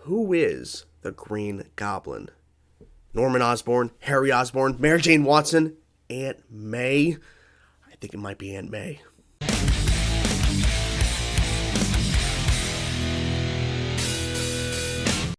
Who is the Green Goblin? Norman Osborn, Harry Osborn, Mary Jane Watson, Aunt May? I think it might be Aunt May.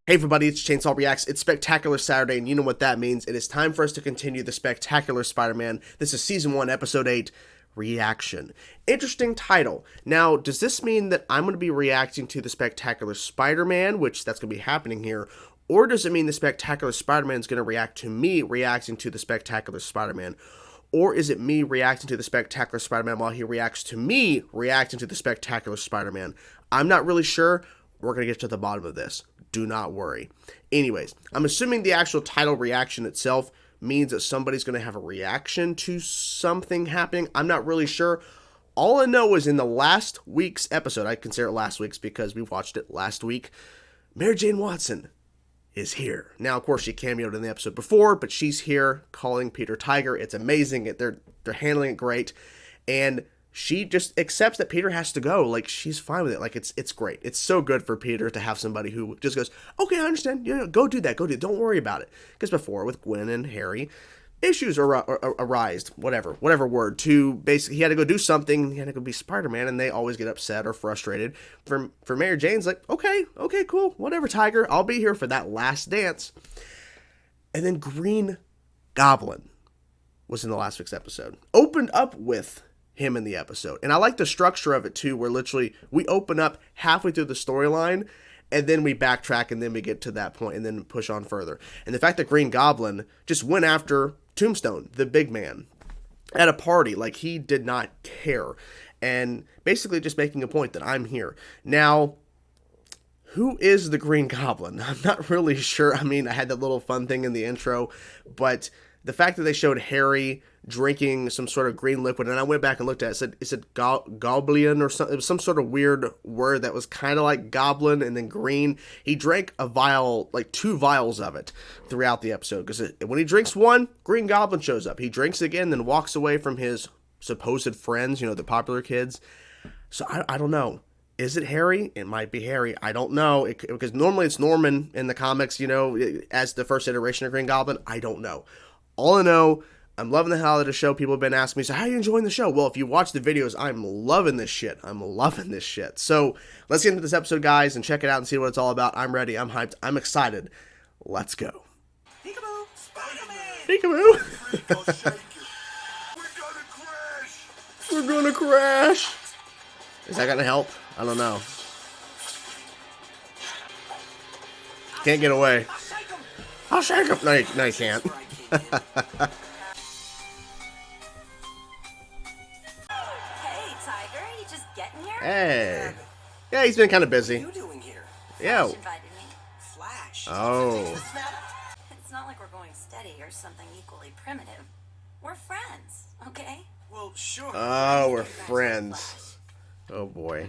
Hey everybody, it's Chainsaw Reacts. It's Spectacular Saturday, and you know what that means. It is time for us to continue the Spectacular Spider-Man. This is Season 1, Episode 8, Reaction. Interesting title. Now, does this mean that I'm going to be reacting to the Spectacular Spider-Man, which that's going to be happening here, or does it mean the Spectacular Spider-Man is going to react to me reacting to the Spectacular Spider-Man? Or is it me reacting to the Spectacular Spider-Man while he reacts to me reacting to the Spectacular Spider-Man? I'm not really sure. We're going to get to the bottom of this. Do not worry. Anyways, I'm assuming the actual title reaction itself means that somebody's going to have a reaction to something happening. I'm not really sure. All I know is in the last week's episode, I consider it last week's because we watched it last week, Mary Jane Watson is here. Now, of course, she cameoed in the episode before, but she's here calling Peter Tiger. It's amazing. They're handling it great. And she just accepts that Peter has to go. Like, she's fine with it. Like, it's great. It's so good for Peter to have somebody who just goes, okay, I understand. You know, go do that. Go do it. Don't worry about it. Because before, with Gwen and Harry, issues arise, whatever word, to basically, he had to go do something. He had to go be Spider-Man, and they always get upset or frustrated. For Mary Jane's like, okay, cool. Whatever, Tiger. I'll be here for that last dance. And then Green Goblin was in the last week's episode. Opened up with him in the episode. And I like the structure of it too, where literally we open up halfway through the storyline and then we backtrack and then we get to that point and then push on further. And the fact that Green Goblin just went after Tombstone, the big man, at a party, like he did not care, and basically just making a point that I'm here. Now, who is the Green Goblin? I'm not really sure. I mean, I had that little fun thing in the intro, but the fact that they showed Harry drinking some sort of green liquid, and I went back and looked at it, it said goblin or something. It was some sort of weird word that was kind of like goblin and then green. He drank a vial, like 2 vials of it throughout the episode, because when he drinks one, Green Goblin shows up. He drinks again, then walks away from his supposed friends, you know, the popular kids. So I don't know. Is it Harry? It might be Harry. I don't know. Because normally it's Norman in the comics, you know, as the first iteration of Green Goblin. I don't know. All I know, I'm loving the hell out of the show. People have been asking me, so how are you enjoying the show? Well, if you watch the videos, I'm loving this shit. I'm loving this shit. So let's get into this episode, guys, and check it out and see what it's all about. I'm ready. I'm hyped. I'm excited. Let's go. Peekaboo! Spider-Man! Peekaboo! We're gonna crash! Is that gonna help? I don't know. Can't get away. I'll shake him! No, you can't. Hey, Tiger, you just getting here? Hey. Yeah, he's been kind of busy. What are you doing here? Yeah. Flash invited me. Flash? Oh. It's not like we're going steady or something equally primitive. We're friends, okay? Well, sure. Oh, we're friends. Oh, boy.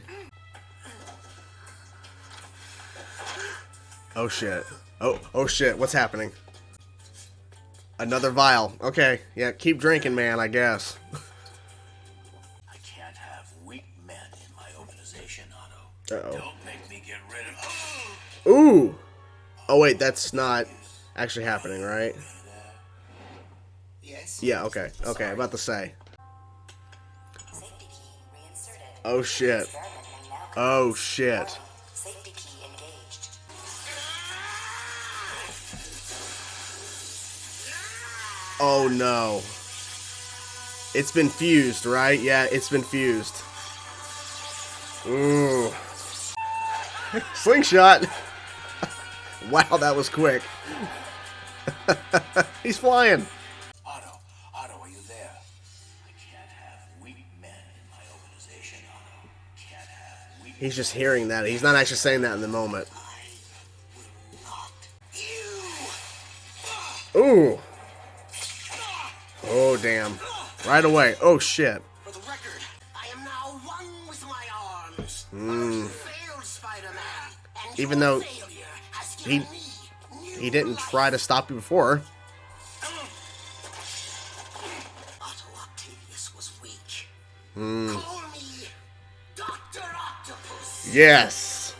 Oh, shit. Oh, shit. What's happening? Another vial. Okay. Yeah, keep drinking, man, I guess. I can't have weak men in my organization, Otto. Uh-oh. Don't make me get rid of... Ooh! Oh, wait, that's not actually happening, right? Yes? Yeah, okay. Okay, about to say. Safety key reinserted. Oh, shit. Experiment may now Oh, commence. shit. Safety key engaged. Oh, no. It's been fused, right? Yeah, it's been fused. Ooh. Slingshot! Wow, that was quick. He's flying. Otto, are you there? I can't have weak men in my organization, Otto. Can't have weak... He's just hearing that. He's not actually saying that in the moment. Ooh. Oh, damn. Right away. Oh, shit. For the record, I am now one with my arms. Mm. Failed Spider-Man, and Even your though failure has he- given me new He didn't life. try to stop you before. Otto Octavius was weak. Hmm. Call me Dr. Octopus. Yes.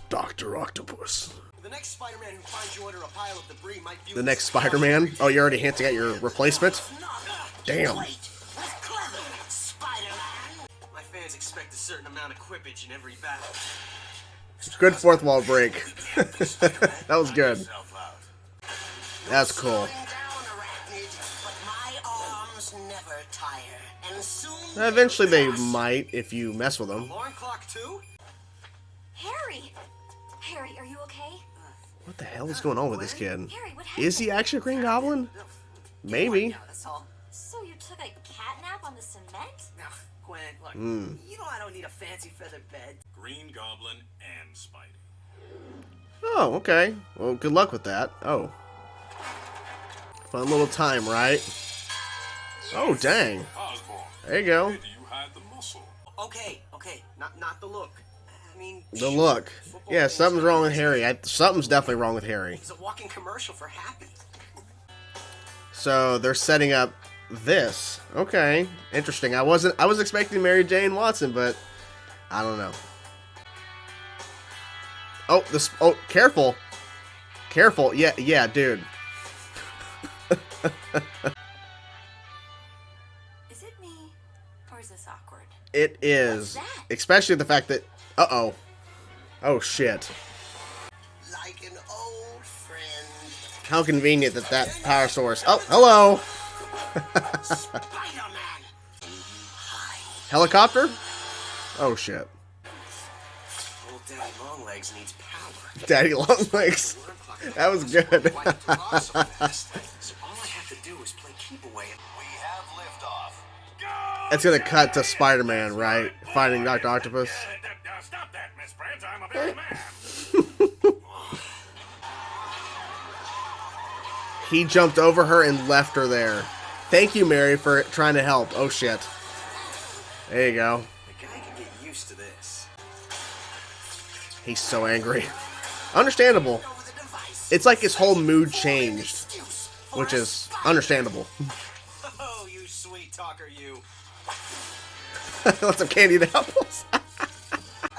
Dr. Octopus. The next Spider-Man who finds you under a pile of debris might view The next Spider-Man? Oh, you're already hinting at your replacement? Damn. With clever Spider-Man. My fans expect a certain amount of quippage in every battle. Good fourth wall break. That was good. That's cool. Eventually they might if you mess with them. Alarm clock too? Harry! Harry, are you okay? What the hell is going on with this kid? Harry, what happened? Is he actually a Green Goblin? Maybe. That's all. So you took a cat nap on the cement? Ugh, Gwen, look, you know I don't need a fancy feather bed. Green Goblin and Spidey. Oh, okay. Well, good luck with that. Oh. Fun little time, right? Oh, dang. Osborn, There you go. where do you hide the muscle? Okay, not the look. I mean, The look. Yeah, something's wrong with Harry. Something's definitely wrong with Harry. He's a walking commercial for Happy. So they're setting up this. Okay, interesting. I was expecting Mary Jane Watson, but I don't know. Oh, this. Oh, careful, careful. Yeah, dude. Is it me? Or is this awkward? It is, What's that? especially the fact that. Uh-oh. Oh shit. Like an old friend. How convenient that power source. Oh, hello. Spider-Man. Helicopter? Oh shit. Old Daddy Longlegs needs power. Daddy Longlegs. That was good. Why did the rock so fast? So all I have to do is play keep away and We have liftoff. It's gonna cut to Spider-Man, right? Fighting Dr. Octopus. Stop that, Miss Brent. I'm a busy man. He jumped over her and left her there. Thank you, Mary, for trying to help. Oh shit. There you go. the guy can get used to this. He's so angry. Understandable. Over the device. It's like his whole mood changed, which is understandable. Oh, you sweet talker, you. Want some candied apples? I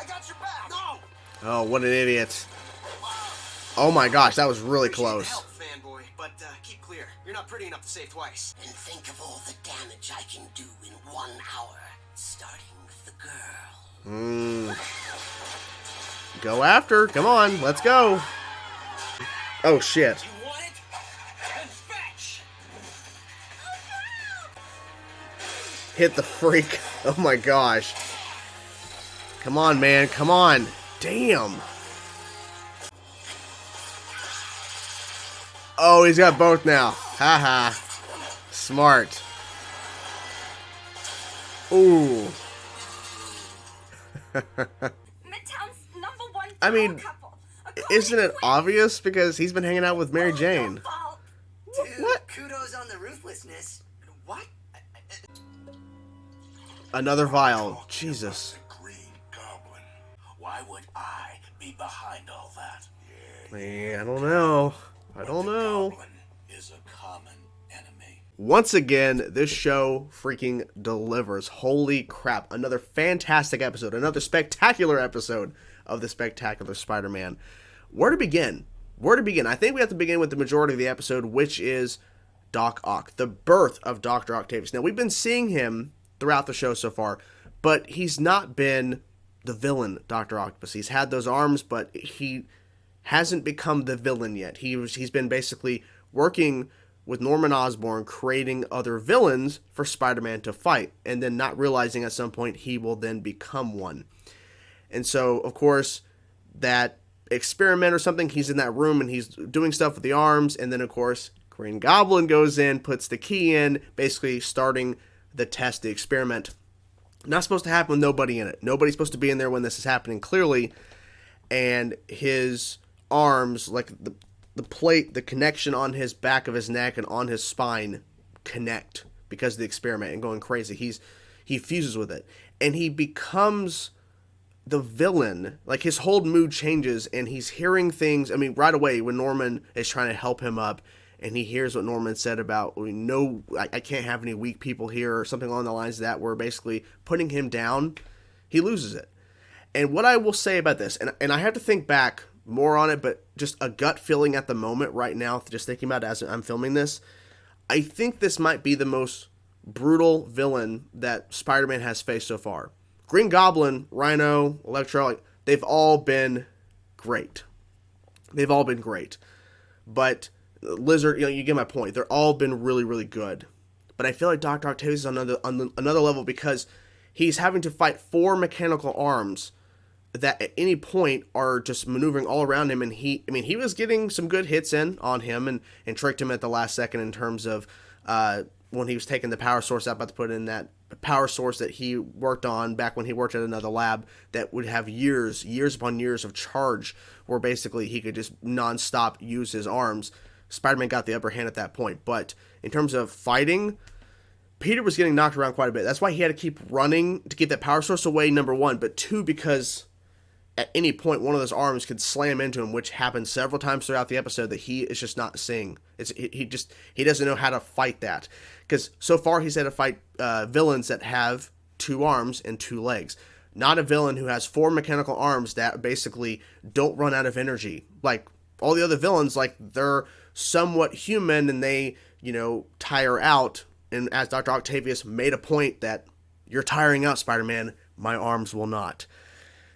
got your back. No. Oh, what an idiot. Oh my gosh, that was really Appreciate the close. help, fanboy, but keep clear. You're not pretty enough to save twice. And think of all the damage I can do in 1 hour, starting with the girl. Go after. Come on, let's go. Oh shit. You want it? Then fetch. Hit the freak. Oh my gosh. Come on, man. Come on. Damn. Oh, he's got both now. Haha. Smart. Ooh. Midtown's #1 I mean, couple. isn't it obvious because he's been hanging out with Mary Jane? Dude, What? kudos on the ruthlessness. What? Another vial. Jesus. Green Goblin. Why would I be behind all that? Man, I don't know. I don't The know. Goblin is a common enemy. Once again, this show freaking delivers. Holy crap. Another fantastic episode. Another spectacular episode of the Spectacular Spider-Man. Where to begin? I think we have to begin with the majority of the episode, which is Doc Ock. The birth of Dr. Octavius. Now, we've been seeing him throughout the show so far, but he's not been the villain, Dr. Octopus. He's had those arms, but he hasn't become the villain yet. He's been basically working with Norman Osborn, creating other villains for Spider-Man to fight, and then not realizing at some point he will then become one. And so, of course, that experiment or something, he's in that room and he's doing stuff with the arms, and then, of course, Green Goblin goes in, puts the key in, basically starting the test, the experiment. Not supposed to happen with nobody in it. Nobody's supposed to be in there when this is happening, clearly. And his arms, like the plate, the connection on his back of his neck and on his spine connect because of the experiment and going crazy. He fuses with it. And he becomes the villain. Like, his whole mood changes and he's hearing things. I mean, right away when Norman is trying to help him up, and he hears what Norman said about, no, I can't have any weak people here, or something along the lines of that, where basically putting him down, he loses it. And what I will say about this, and I have to think back more on it, but just a gut feeling at the moment right now, just thinking about it as I'm filming this, I think this might be the most brutal villain that Spider-Man has faced so far. Green Goblin, Rhino, Electro, like, they've all been great. They've all been great. But Lizard, you get my point. They're all been really, really good. But I feel like Dr. Octavius is on another level because he's having to fight 4 mechanical arms that at any point are just maneuvering all around him, and he was getting some good hits in on him and tricked him at the last second in terms of when he was taking the power source out, about to put in that power source that he worked on back when he worked at another lab that would have years upon years of charge, where basically he could just nonstop use his arms. Spider-Man got the upper hand at that point, but in terms of fighting, Peter was getting knocked around quite a bit. That's why he had to keep running to get that power source away, number one, but two, because at any point one of those arms could slam into him, which happened several times throughout the episode that he is just not seeing. He doesn't know how to fight that, because so far he's had to fight villains that have 2 arms and 2 legs, not a villain who has 4 mechanical arms that basically don't run out of energy. Like all the other villains, like they're somewhat human and they, tire out. And as Dr. Octavius made a point that you're tiring out, Spider-Man, my arms will not.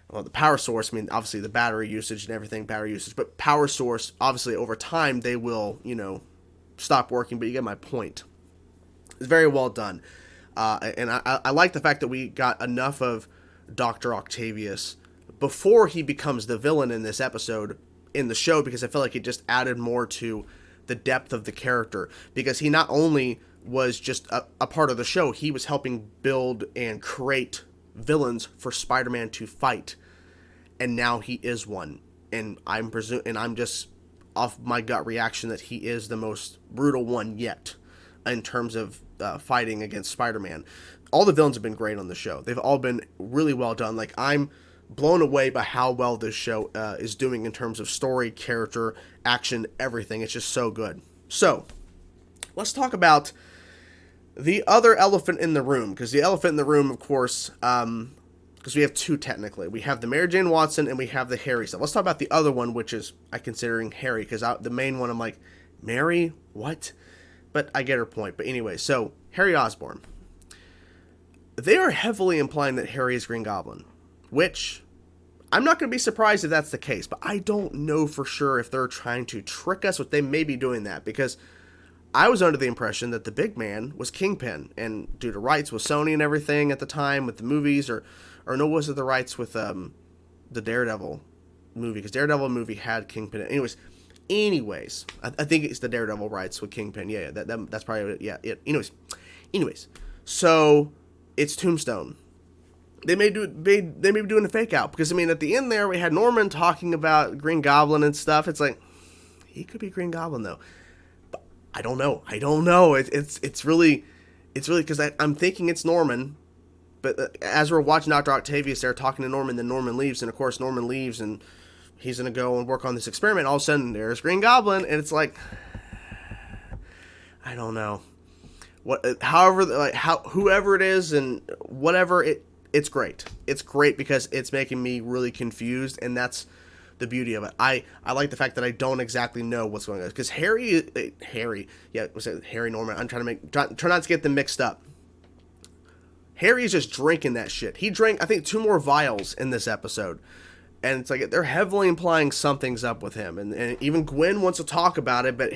Well, the power source, obviously the battery usage and everything, but power source, obviously over time they will, stop working, but you get my point. It's very well done. And I like the fact that we got enough of Dr. Octavius before he becomes the villain in this episode in the show, because I feel like it just added more to the depth of the character, because he not only was just a part of the show, he was helping build and create villains for Spider-Man to fight, and now he is one, and I'm just off my gut reaction that he is the most brutal one yet in terms of fighting against Spider-Man. All the villains have been great on the show. They've all been really well done. Like, I'm blown away by how well this show is doing in terms of story, character, action, everything. It's just so good. So let's talk about the other elephant in the room, because the elephant in the room, of course, because we have 2 technically. We have the Mary Jane Watson and we have the Harry stuff. Let's talk about the other one, which is I considering Harry, because the main one I'm like, Mary? What? But I get her point. But anyway, so Harry Osborn. They are heavily implying that Harry is Green Goblin, which I'm not going to be surprised if that's the case, but I don't know for sure if they're trying to trick us, but they may be doing that, because I was under the impression that the big man was Kingpin, and due to rights with Sony and everything at the time with the movies, or no, was it the rights with the Daredevil movie? Because Daredevil movie had Kingpin. Anyways, I think it's the Daredevil rights with Kingpin. Yeah, that's probably it. Yeah. Anyways, so it's Tombstone. They may be doing a fake out, because at the end there we had Norman talking about Green Goblin and stuff. It's like he could be Green Goblin though. I don't know. It's really because I'm thinking it's Norman, but as we're watching Dr. Octavius there talking to Norman, then Norman leaves, and of course Norman leaves, and he's gonna go and work on this experiment. All of a sudden, there's Green Goblin, and it's like, I don't know. Whoever it is and whatever it's great. It's great because it's making me really confused, and that's the beauty of it. I like the fact that I don't exactly know what's going on, because Harry, was it Harry Norman? I'm trying not to get them mixed up. Harry's just drinking that shit. He drank, I think, 2 more vials in this episode, and it's like they're heavily implying something's up with him, and even Gwen wants to talk about it, but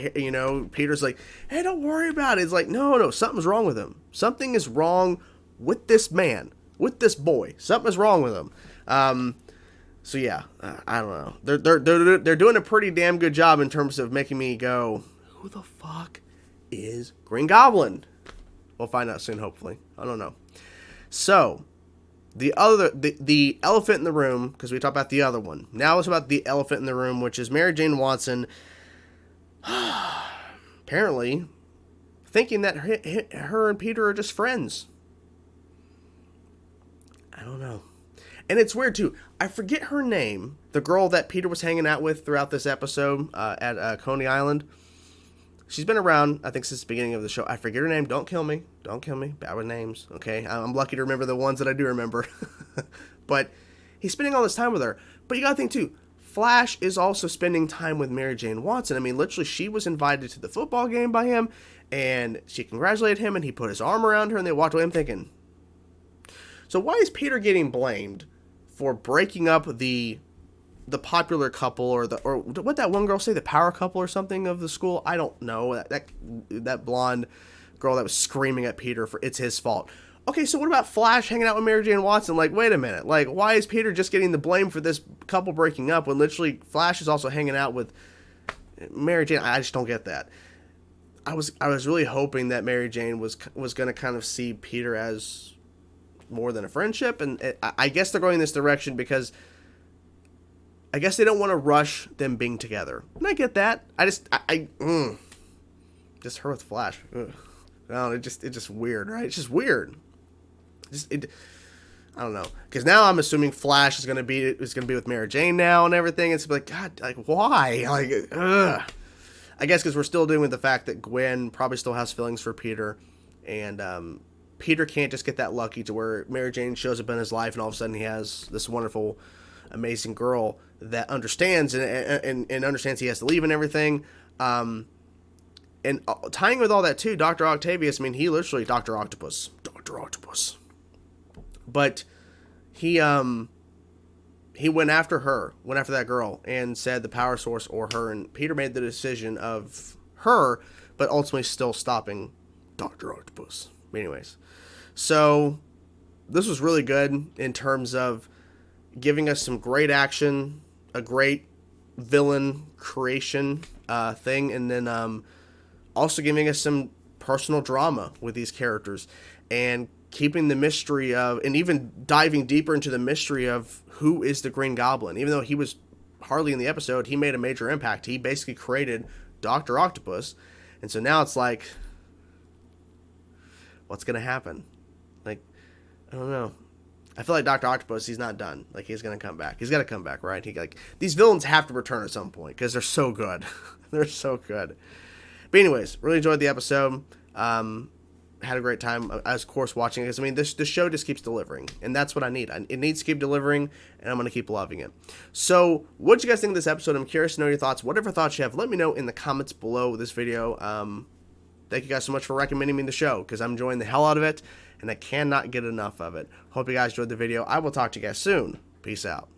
Peter's like, hey, don't worry about it. It's like, no, something's wrong with him. Something is wrong with this man, with this boy. Something is wrong with him. So yeah, I don't know. They're doing a pretty damn good job in terms of making me go, who the fuck is Green Goblin? We'll find out soon, hopefully. I don't know. So the elephant in the room, because we talked about the other one. Now it's about the elephant in the room, which is Mary Jane Watson. Apparently thinking that her and Peter are just friends. I don't know. And it's weird, too. I forget her name. The girl that Peter was hanging out with throughout this episode at Coney Island. She's been around, I think, since the beginning of the show. I forget her name. Don't kill me. Bad with names, okay? I'm lucky to remember the ones that I do remember. But he's spending all this time with her. But you gotta think, too, Flash is also spending time with Mary Jane Watson. I mean, literally, she was invited to the football game by him, and she congratulated him, and he put his arm around her, and they walked away. I'm thinking, so why is Peter getting blamed for breaking up the popular couple, or what that one girl say, the power couple or something of the school? I don't know. That blonde girl that was screaming at Peter for it's his fault. Okay, so what about Flash hanging out with Mary Jane Watson? Like, wait a minute. Like, why is Peter just getting the blame for this couple breaking up when literally Flash is also hanging out with Mary Jane? I just don't get that. I was really hoping that Mary Jane was going to kind of see Peter as more than a friendship, and I guess they're going this direction because I guess they don't want to rush them being together. And I get that. Just her with Flash. Ugh. No, it's just weird, right? It's just weird. I don't know, because now I'm assuming Flash is gonna be with Mary Jane now and everything. It's like, God, like, why? Like, ugh. I guess because we're still dealing with the fact that Gwen probably still has feelings for Peter, and Peter can't just get that lucky to where Mary Jane shows up in his life and all of a sudden he has this wonderful, amazing girl that understands and understands he has to leave and everything. And tying with all that too, Dr. Octavius, I mean, he literally Dr. Octopus. But he went after that girl and said the power source or her, and Peter made the decision of her, but ultimately still stopping Dr. Octopus. Anyways, so this was really good in terms of giving us some great action, a great villain creation thing, and then also giving us some personal drama with these characters and keeping the mystery of, and even diving deeper into the mystery of who is the Green Goblin. Even though he was hardly in the episode, he made a major impact. He basically created Dr. Octopus. And so now it's like, what's going to happen? Like, I don't know. I feel like Dr. Octopus, he's not done. Like, he's going to come back. He's got to come back, right? These villains have to return at some point because they're so good. They're so good. But anyways, really enjoyed the episode. Had a great time, as of course, watching it. Because, I mean, this show just keeps delivering. And that's what I need. It needs to keep delivering, and I'm going to keep loving it. So, what did you guys think of this episode? I'm curious to know your thoughts. Whatever thoughts you have, let me know in the comments below this video. Thank you guys so much for recommending me the show, because I'm enjoying the hell out of it, and I cannot get enough of it. Hope you guys enjoyed the video. I will talk to you guys soon. Peace out.